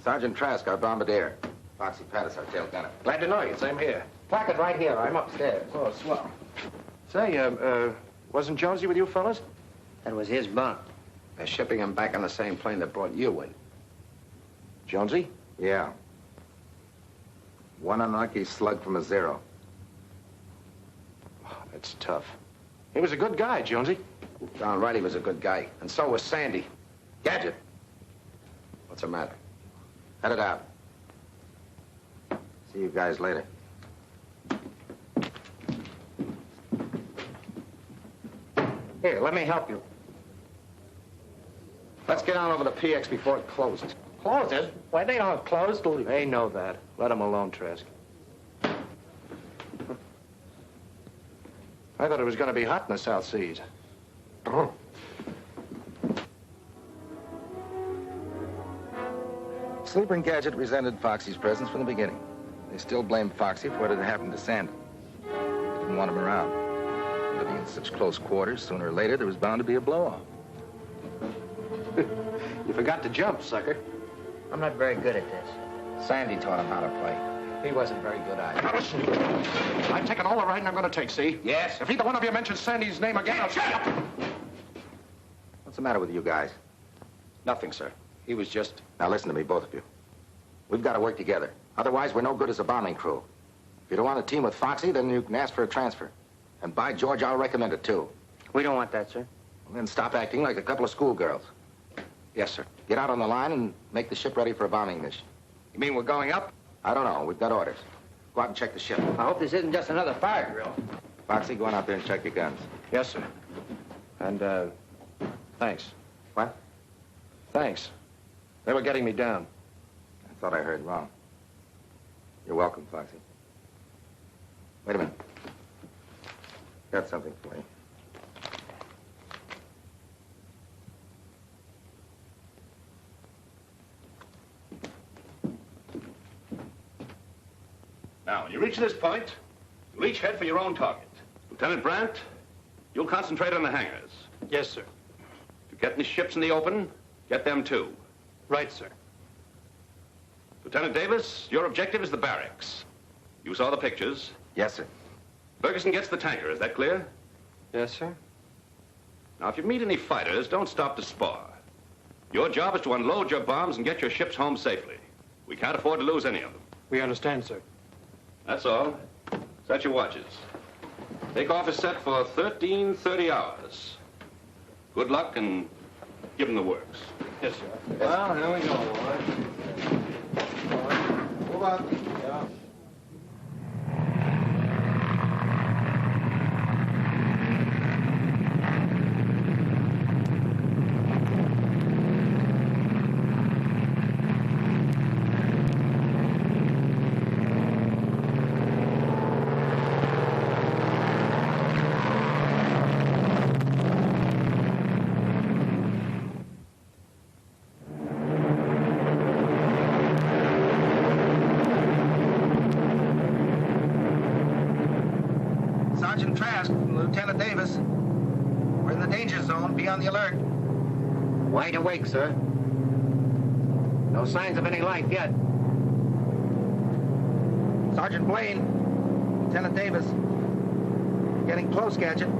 Sergeant Trask, our bombardier. Foxy Pattis, our tail gunner. Glad to know you. Same here. Placard right here. I'm upstairs. Oh, swell. Say, wasn't Jonesy with you fellas? That was his bunk. They're shipping him back on the same plane that brought you in. Jonesy? Yeah. One unlucky slug from a zero. Oh, that's tough. He was a good guy, Jonesy. Darn right he was a good guy. And so was Sandy. Gadget. What's the matter? Head it out. See you guys later. Here, let me help you. Let's get on over to PX before it closes. Closes? Why, they don't close till... They know that. Let him alone, Trask. I thought it was going to be hot in the South Seas. Oh. Sleeper and Gadget resented Foxy's presence from the beginning. They still blamed Foxy for what had happened to Sandy. They didn't want him around. Living in such close quarters, sooner or later there was bound to be a blow-off. You forgot to jump, sucker. I'm not very good at this. Sandy taught him how to play. He wasn't very good at it. Now listen, I've taken all the writing I'm going to take, see? Yes? If either one of you mentions Sandy's name again, I'll shut up! What's the matter with you guys? Nothing, sir. He was just... Now listen to me, both of you. We've got to work together. Otherwise, we're no good as a bombing crew. If you don't want a team with Foxy, then you can ask for a transfer. And by George, I'll recommend it, too. We don't want that, sir. Well, then stop acting like a couple of schoolgirls. Yes, sir. Get out on the line and make the ship ready for a bombing mission. You mean we're going up? I don't know. We've got orders. Go out and check the ship. I hope this isn't just another fire drill. Foxy, go on out there and check your guns. Yes, sir. And, thanks. What? Thanks. They were getting me down. I thought I heard wrong. You're welcome, Foxy. Wait a minute. Got something for you. Now, when you reach this point, you'll each head for your own target. Lieutenant Brandt, you'll concentrate on the hangars. Yes, sir. To get any ships in the open, get them too. Right, sir. Lieutenant Davis, your objective is the barracks. You saw the pictures. Yes, sir. Ferguson gets the tanker, is that clear? Yes, sir. Now, if you meet any fighters, don't stop to spar. Your job is to unload your bombs and get your ships home safely. We can't afford to lose any of them. We understand, sir. That's all. Set your watches. Takeoff is set for 13:30 hours. Good luck and give them the works. Yes, sir. Well, here we go, boys. Move up. Yeah. Sergeant Trask, Lieutenant Davis. We're in the danger zone. Be on the alert. Wide awake, sir. No signs of any life yet. Sergeant Blaine, Lieutenant Davis. Getting close, Gadget.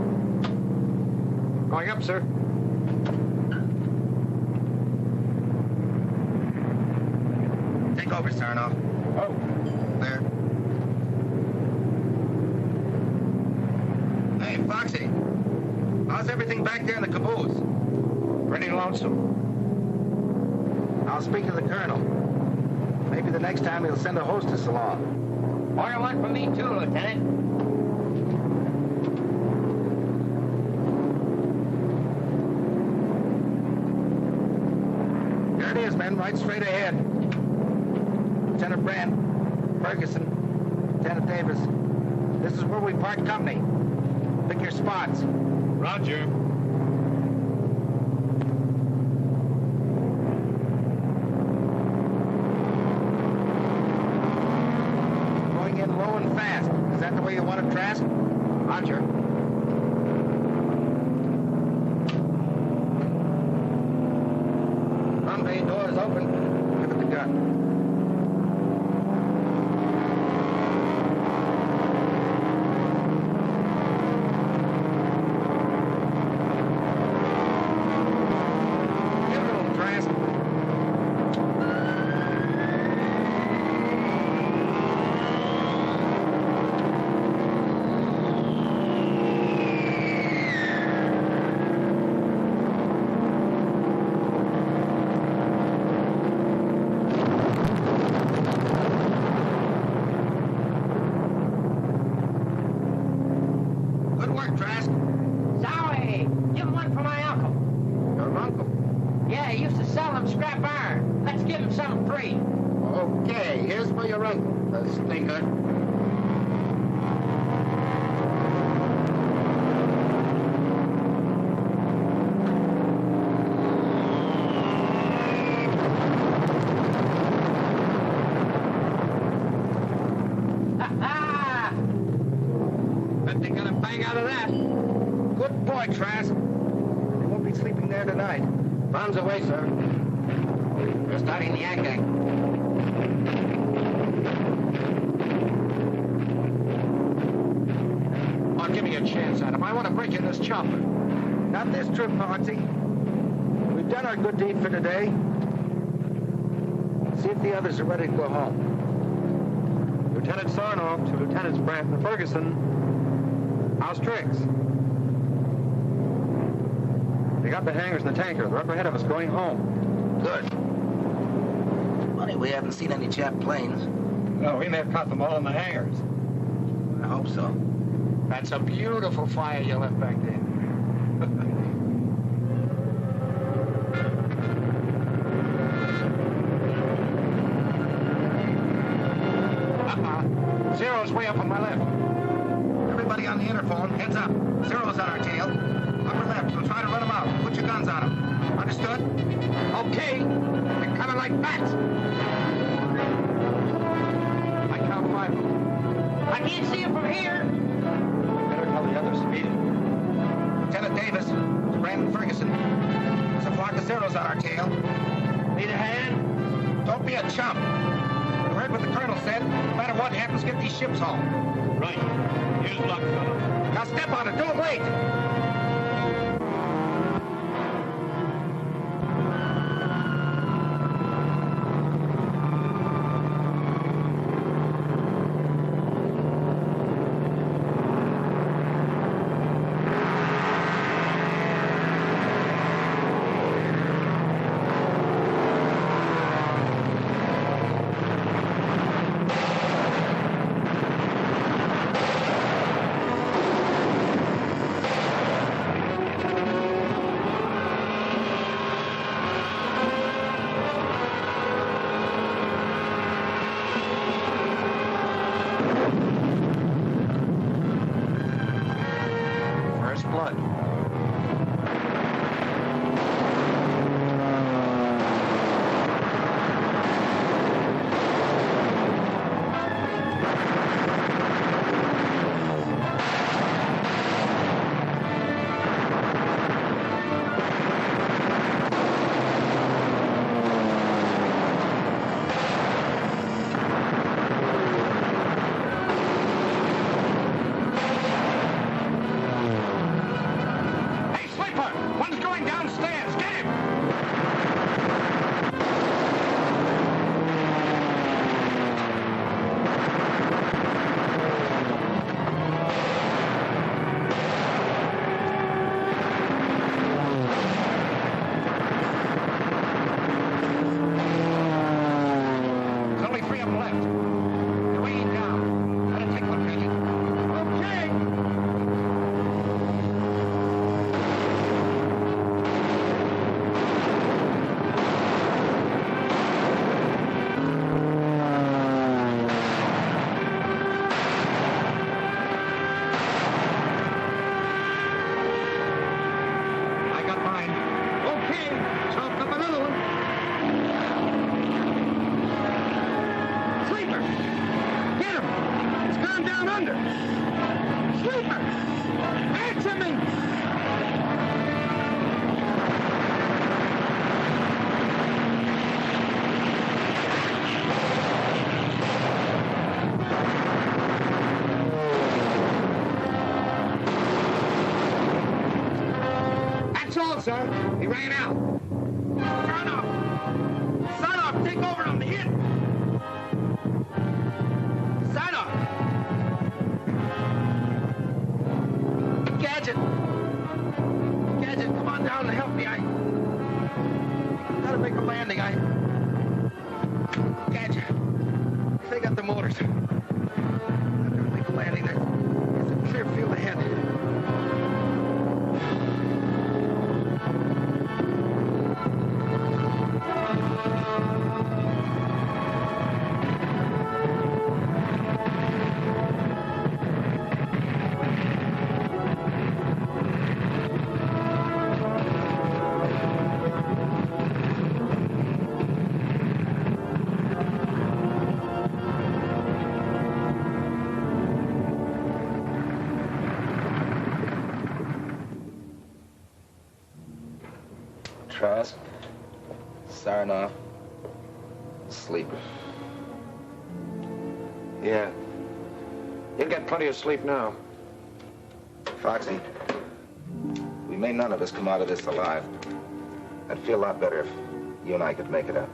Going up, sir. Take over, Sarnoff. Oh. There. Hey, Foxy. How's everything back there in the caboose? Pretty lonesome. I'll speak to the colonel. Maybe the next time he'll send a hostess along. Order one for me, too, Lieutenant. There it is, men, right straight ahead. Lieutenant Brandt, Ferguson, Lieutenant Davis. This is where we part company. Pick your spots. Roger. Going in low and fast. Is that the way you want it, Trask? Roger. Front bay door is open. Give it the gun. Okay, here's for your uncle, the stinker. Bet they're gonna bang out of that. right, Trask? They won't be sleeping there tonight. Bombs away, sir. We're starting the yanking. Oh, give me a chance, Adam. I want to break in this chopper. Not this trip, Partsy. We've done our good deed for today. See if the others are ready to go home. Lieutenant Sarnoff to Lieutenants Brandt and Ferguson. How's tricks? They got the hangars and the tanker. They're up ahead of us going home. Good. Funny, we haven't seen any Jap planes. No, we may have caught them all in the hangars. I hope so. That's a beautiful fire you left back there. Zero's way up on my left. Everybody on the interphone, heads up. Zero's on our tail. Upper left, we'll try to run them out. Put your guns on them. Understood? Okay. They're coming like bats. I count 5 of them. I can't see them from here. Better tell the others to meet him. Lieutenant Davis, to Brandon Ferguson. There's a flock of Zeros on our tail. Need a hand? Don't be a chump. You heard what the colonel said. No matter what happens, get these ships home. Right. Here's luck, fellas. Now step on it. Don't wait. Sir. He ran out. Son of! Take over on the hit! Son of! Gadget! Gadget, come on down and help me. I gotta make a landing. Gadget, they got the motors. I gotta make a landing. There's a clear field ahead. Trask, Sarnoff, sleeper. Yeah. You'll get plenty of sleep now. Foxy, we may none of us come out of this alive. I'd feel a lot better if you and I could make it up.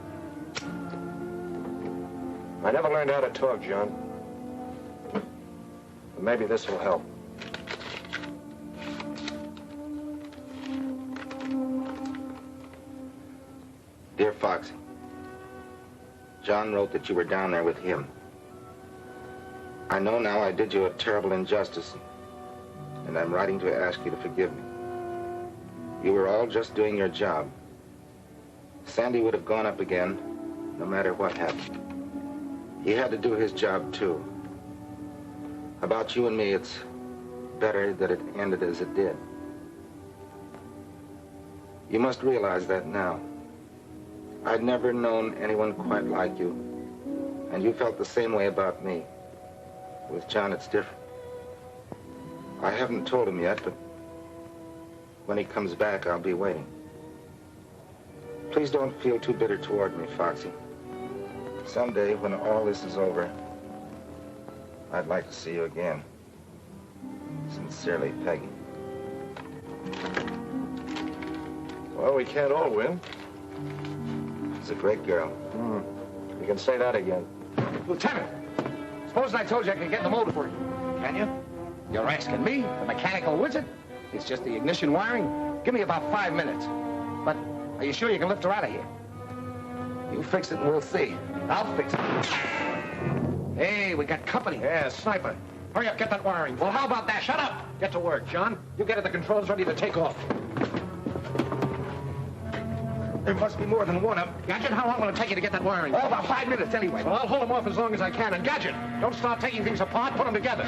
I never learned how to talk, John. But maybe this will help. Dear Foxy, John wrote that you were down there with him. I know now I did you a terrible injustice, and I'm writing to ask you to forgive me. You were all just doing your job. Sandy would have gone up again, no matter what happened. He had to do his job, too. About you and me, it's better that it ended as it did. You must realize that now. I'd never known anyone quite like you, and you felt the same way about me. With John, it's different. I haven't told him yet, but when he comes back, I'll be waiting. Please don't feel too bitter toward me, Foxy. Someday, when all this is over, I'd like to see you again. Sincerely, Peggy. Well, we can't all win. She's a great girl. You can say that again. Lieutenant, supposing I told you I could get in the motor for you. Can you? You're asking me, the mechanical wizard? It's just the ignition wiring. Give me about 5 minutes. But are you sure you can lift her out of here? You fix it and we'll see. I'll fix it. Hey, we got company. Yeah, sniper. Hurry up, get that wiring. Well, how about that? Shut up! Get to work, John. You get at the controls ready to take off. There must be more than one of them. Gadget, how long will it take you to get that wiring? Oh, about 5 minutes anyway. Well, I'll hold them off as long as I can. And Gadget, don't start taking things apart. Put them together.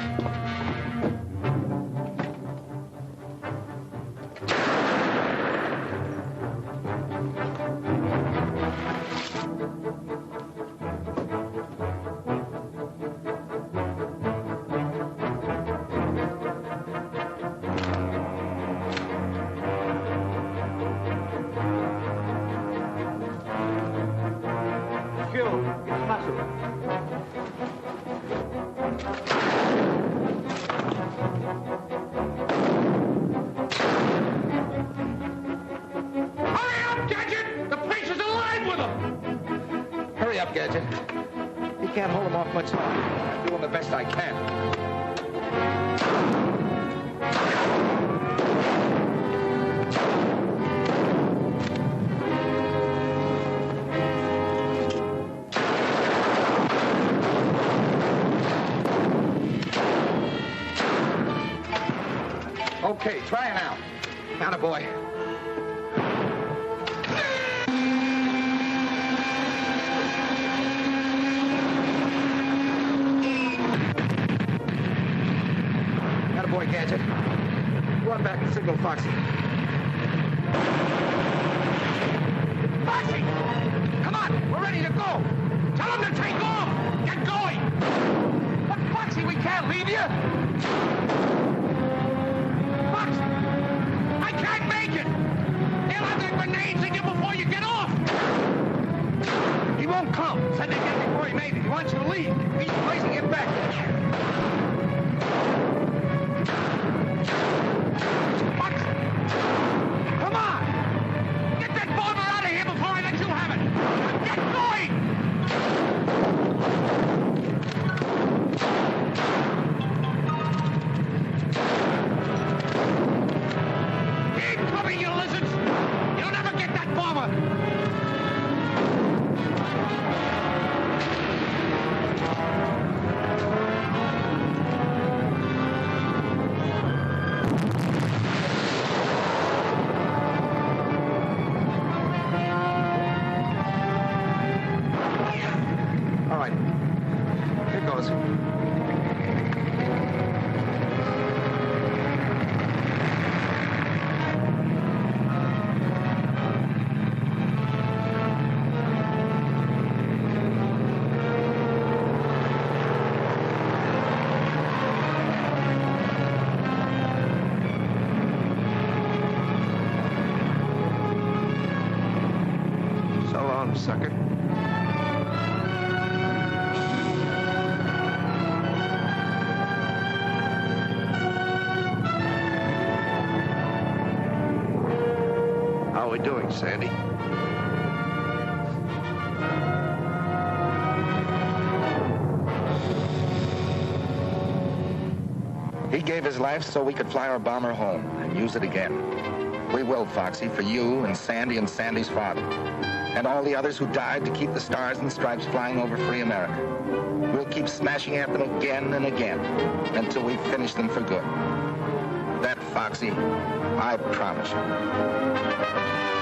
Gadget. You can't hold them off much longer. I'm doing the best I can. Okay, try it now. Attaboy. Gadget. Go on back and signal Foxy. Foxy! Come on, we're ready to go. Tell him to take off. Get going. But Foxy, we can't leave you. Foxy! I can't make it. They'll have their grenades in you before you get off. He won't come. Said they'd get before he made it. He wants you to leave. He's placing it back. Come on! Get that bomber out of here before I let you have it! Get going! Keep coming, you lizards! You'll never get that bomber! sucker. How are we doing, Sandy? He gave his life so we could fly our bomber home and use it again. We will, Foxy, for you and Sandy's father, and all the others who died to keep the stars and stripes flying over free America. We'll keep smashing at them again and again until we finish them for good. That, Foxy, I promise you.